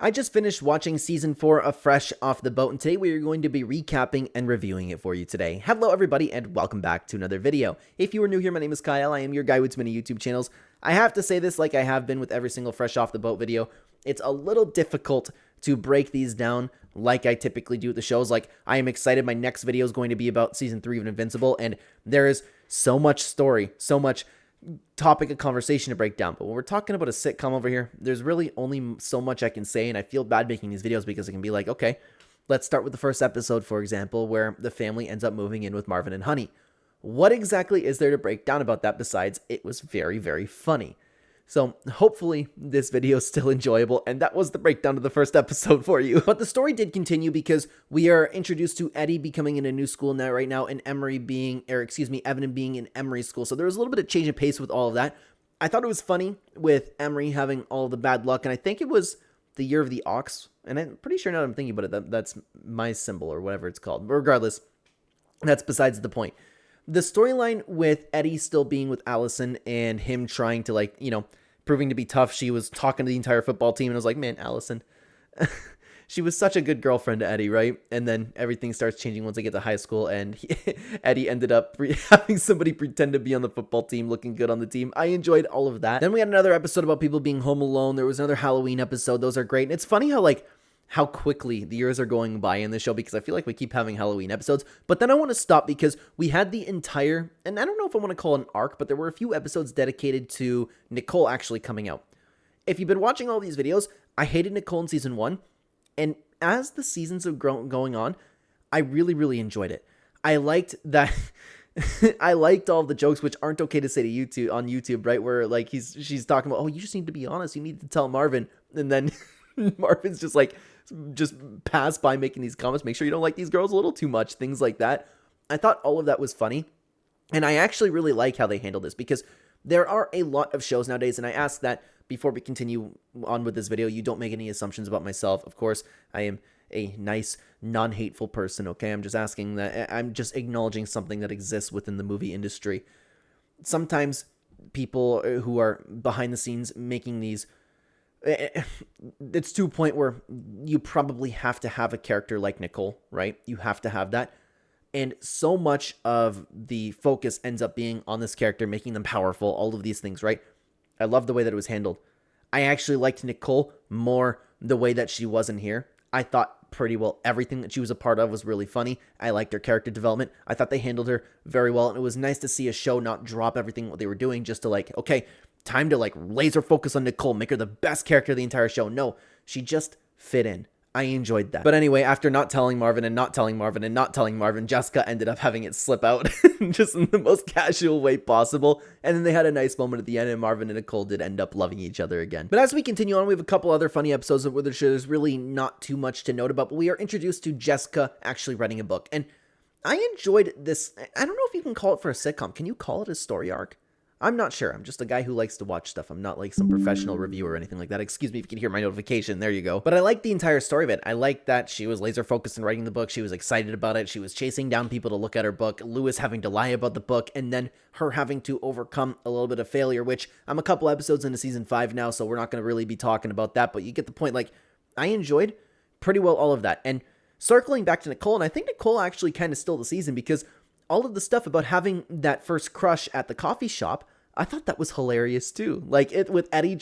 I just finished watching season 4 of Fresh Off the Boat, and today we are going to be recapping and reviewing it for you today. Hello everybody, and welcome back to another video. If you are new here, my name is Kyle. I am your guy with too many YouTube channels. I have to say this like I have been with every single Fresh Off the Boat video. It's a little difficult to break these down like I typically do with the shows. Like, I am excited. My next video is going to be about season 3 of Invincible, and there is so much story, so much topic of conversation to break down. But when we're talking about a sitcom over here, there's really only so much I can say, and I feel bad making these videos because it can be like, okay, let's start with the first episode, for example, where the family ends up moving in with Marvin and Honey. What exactly is there to break down about that besides it was very, very funny? So hopefully this video is still enjoyable, and that was the breakdown of the first episode for you. But the story did continue because we are introduced to Eddie becoming in a new school now right now, and Evan being in Emery's school. So there was a little bit of change of pace with all of that. I thought it was funny with Emery having all the bad luck, and I think it was the year of the ox, and I'm pretty sure now that I'm thinking about it, that's my symbol or whatever it's called. But regardless, that's besides the point. The storyline with Eddie still being with Allison and him trying to, like, you know, proving to be tough. She was talking to the entire football team and I was like, man, Allison, she was such a good girlfriend to Eddie, right? And then everything starts changing once they get to high school, and Eddie ended up having somebody pretend to be on the football team, looking good on the team. I enjoyed all of that. Then we had another episode about people being home alone. There was another Halloween episode. Those are great. And it's funny how quickly the years are going by in the show, because I feel like we keep having Halloween episodes. But then I want to stop because we had the entire, and I don't know if I want to call it an arc, but there were a few episodes dedicated to Nicole actually coming out. If you've been watching all these videos, I hated Nicole in season 1, and as the seasons have going on, I really, really enjoyed it. I liked that. I liked all the jokes, which aren't okay to say to YouTube on YouTube, right? Where like she's talking about, oh, you just need to be honest. You need to tell Marvin, and then Marvin's just like, just pass by making these comments. Make sure you don't like these girls a little too much. Things like that. I thought all of that was funny, and I actually really like how they handle this, because there are a lot of shows nowadays, and I ask that before we continue on with this video, you don't make any assumptions about myself. Of course, I am a nice, non-hateful person, okay? I'm just asking that. I'm just acknowledging something that exists within the movie industry. Sometimes people who are behind the scenes making these, it's to a point where you probably have to have a character like Nicole, right? You have to have that. And so much of the focus ends up being on this character, making them powerful, all of these things, right? I love the way that it was handled. I actually liked Nicole more the way that she was in here. I thought pretty well everything that she was a part of was really funny. I liked her character development. I thought they handled her very well, and it was nice to see a show not drop everything what they were doing just to like, okay, time to like laser focus on Nicole, make her the best character of the entire show. No, she just fit in. I enjoyed that. But anyway, after not telling Marvin and not telling Marvin and not telling Marvin, Jessica ended up having it slip out just in the most casual way possible. And then they had a nice moment at the end, and Marvin and Nicole did end up loving each other again. But as we continue on, we have a couple other funny episodes where there's really not too much to note about, but we are introduced to Jessica actually writing a book. And I enjoyed this. I don't know if you can call it for a sitcom. Can you call it a story arc? I'm not sure. I'm just a guy who likes to watch stuff. I'm not like some professional reviewer or anything like that. Excuse me if you can hear my notification. There you go. But I like the entire story of it. I like that she was laser focused in writing the book. She was excited about it. She was chasing down people to look at her book. Lewis having to lie about the book, and then her having to overcome a little bit of failure, which I'm a couple episodes into season 5 now, so we're not going to really be talking about that, but you get the point. Like, I enjoyed pretty well all of that. And circling back to Nicole, and I think Nicole actually kind of stole the season, because all of the stuff about having that first crush at the coffee shop, I thought that was hilarious too. Like it with Eddie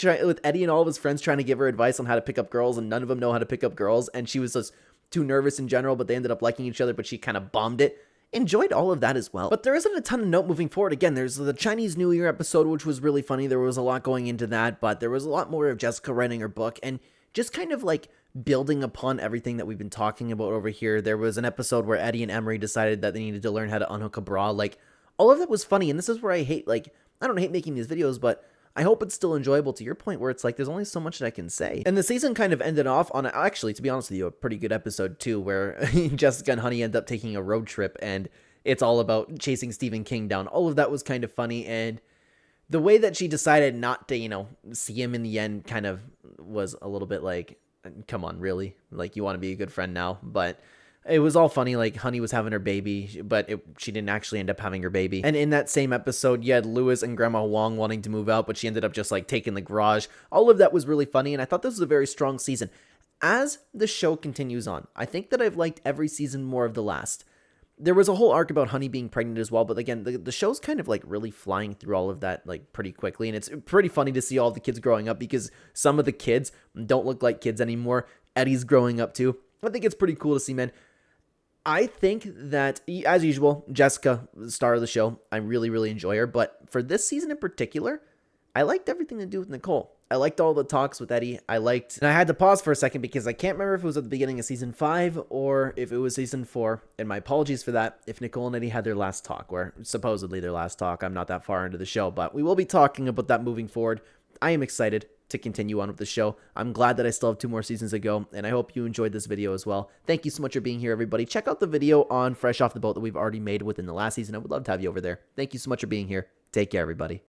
and all of his friends trying to give her advice on how to pick up girls, and none of them know how to pick up girls, and she was just too nervous in general, but they ended up liking each other, but she kind of bombed it. Enjoyed all of that as well. But there isn't a ton of note moving forward. Again, there's the Chinese New Year episode, which was really funny. There was a lot going into that, but there was a lot more of Jessica writing her book and just kind of like building upon everything that we've been talking about over here. There was an episode where Eddie and Emery decided that they needed to learn how to unhook a bra. Like, all of that was funny, and this is where I hate, like, I don't hate making these videos, but I hope it's still enjoyable to your point where it's like there's only so much that I can say. And the season kind of ended off on, actually, to be honest with you, a pretty good episode too, where Jessica and Honey end up taking a road trip, and it's all about chasing Stephen King down. All of that was kind of funny, and the way that she decided not to, you know, see him in the end kind of was a little bit like, come on, really? Like, you want to be a good friend now? But it was all funny. Like, Honey was having her baby, but she didn't actually end up having her baby. And in that same episode, you had Lewis and Grandma Wong wanting to move out, but she ended up just like taking the garage. All of that was really funny, and I thought this was a very strong season. As the show continues on, I think that I've liked every season more of the last. There was a whole arc about Honey being pregnant as well, but again, the show's kind of like really flying through all of that like pretty quickly, and it's pretty funny to see all the kids growing up because some of the kids don't look like kids anymore. Eddie's growing up too. I think it's pretty cool to see, man. I think that, as usual, Jessica, the star of the show, I really, really enjoy her. But for this season in particular, I liked everything to do with Nicole. I liked all the talks with Eddie. And I had to pause for a second because I can't remember if it was at the beginning of season 5 or if it was season 4. And my apologies for that. If Nicole and Eddie had their last talk, or supposedly their last talk, I'm not that far into the show, but we will be talking about that moving forward. I am excited to continue on with the show. I'm glad that I still have 2 more seasons to go, and I hope you enjoyed this video as well. Thank you so much for being here, everybody. Check out the video on Fresh Off the Boat that we've already made within the last season. I would love to have you over there. Thank you so much for being here. Take care, everybody.